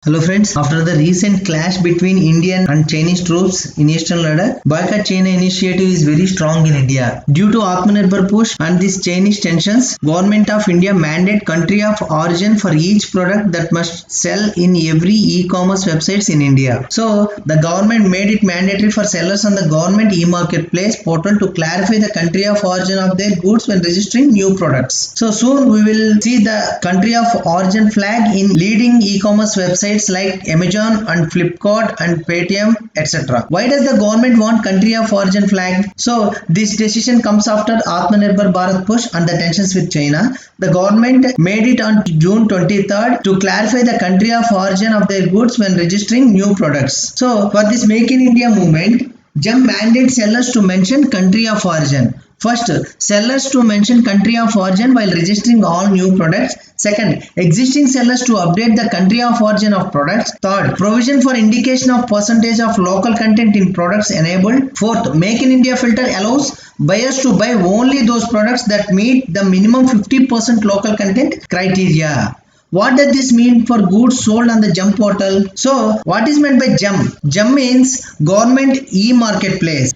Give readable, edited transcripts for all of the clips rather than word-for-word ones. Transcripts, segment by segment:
Hello friends, after the recent clash between Indian and Chinese troops in Eastern Ladakh, Boycott China initiative is very strong in India. Due to Atmanirbhar push and these Chinese tensions, Government of India mandate country of origin for each product that must sell in every e-commerce websites in India. So the government made it mandatory for sellers on the government e-marketplace portal to clarify the country of origin of their goods when registering new products. So soon we will see the country of origin flag in leading e-commerce websites like Amazon and Flipkart and Paytm, etc. Why does the government want country of origin flag? So this decision comes after Atmanirbhar Bharat push and the tensions with China. The government made it on June 23rd to clarify the country of origin of their goods when registering new products. So for this Make in India movement, JAM mandates sellers to mention country of origin. First, sellers to mention country of origin while registering all new products. Second, existing sellers to update the country of origin of products. Third, provision for indication of percentage of local content in products enabled. Fourth, Make in India filter allows buyers to buy only those products that meet the minimum 50% local content criteria. What does this mean for goods sold on the JAM portal? So, what is meant by JAM? JAM means Government E-Marketplace.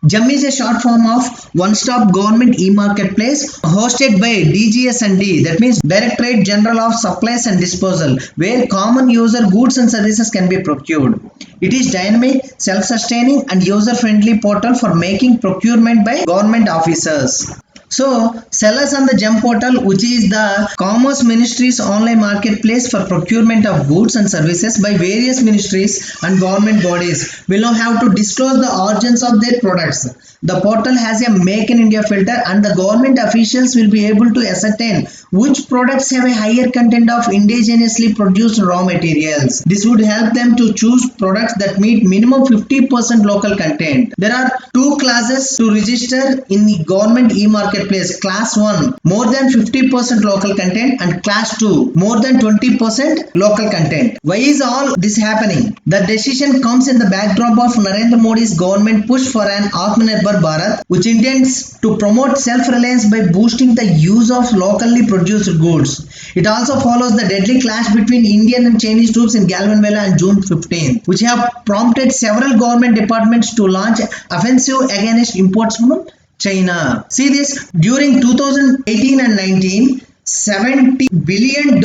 JAM is a short form of one-stop government e-marketplace hosted by DGS&D, that means Directorate General of Supplies and Disposal, where common user goods and services can be procured. It is dynamic, self-sustaining and user-friendly portal for making procurement by government officers. So, sellers on the JAM portal, which is the Commerce Ministry's online marketplace for procurement of goods and services by various ministries and government bodies, will now have to disclose the origins of their products. The portal has a Make in India filter and the government officials will be able to ascertain which products have a higher content of indigenously produced raw materials. This would help them to choose products that meet minimum 50% local content. There are two classes to register in the government e-marketplace. Class 1, more than 50% local content, and class 2, more than 20% local content. Why is all this happening? The decision comes in the backdrop of Narendra Modi's government push for an Atmanirbhar Bharat, which intends to promote self-reliance by boosting the use of locally produced goods. It also follows the deadly clash between Indian and Chinese troops in Galvanwala on June 15, which have prompted several government departments to launch offensive against imports from China. See this, during 2018 and 19, $70 billion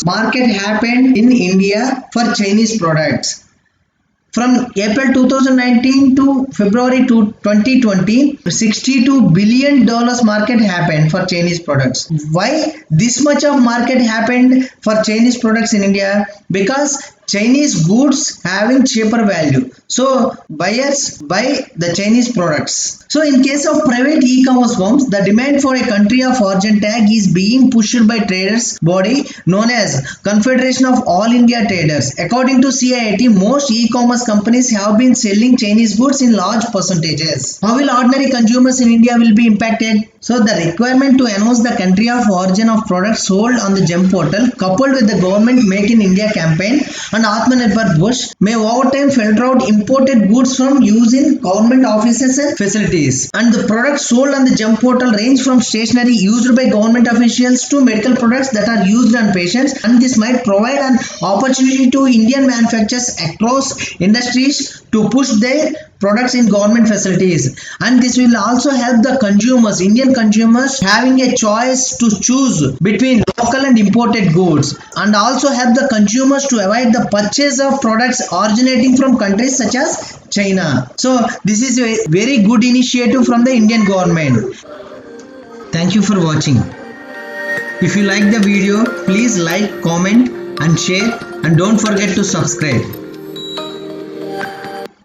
market happened in India for Chinese products. From April 2019 to February 2020, $62 billion market happened for Chinese products. Why this much of market happened for Chinese products in India? Because Chinese goods having cheaper value. So buyers buy the Chinese products. So in case of private e-commerce firms, the demand for a country of origin tag is being pushed by traders body known as Confederation of All India Traders. According to CIIT, most e-commerce companies have been selling Chinese goods in large percentages. How will ordinary consumers in India will be impacted? So the requirement to announce the country of origin of products sold on the JAM portal, coupled with the government Make in India campaign and Atmanirbhar push, may over time filter out imported goods from use in government offices and facilities. And the products sold on the JAM portal range from stationery used by government officials to medical products that are used on patients, and this might provide an opportunity to Indian manufacturers across industries to push their products in government facilities. And this will also help the consumers, Indian consumers, having a choice to choose between local and imported goods, and also help the consumers to avoid the purchase of products originating from countries such as China. So this is a very good initiative from the Indian government. Thank you for watching. If you like the video, please like, comment and share, and don't forget to subscribe.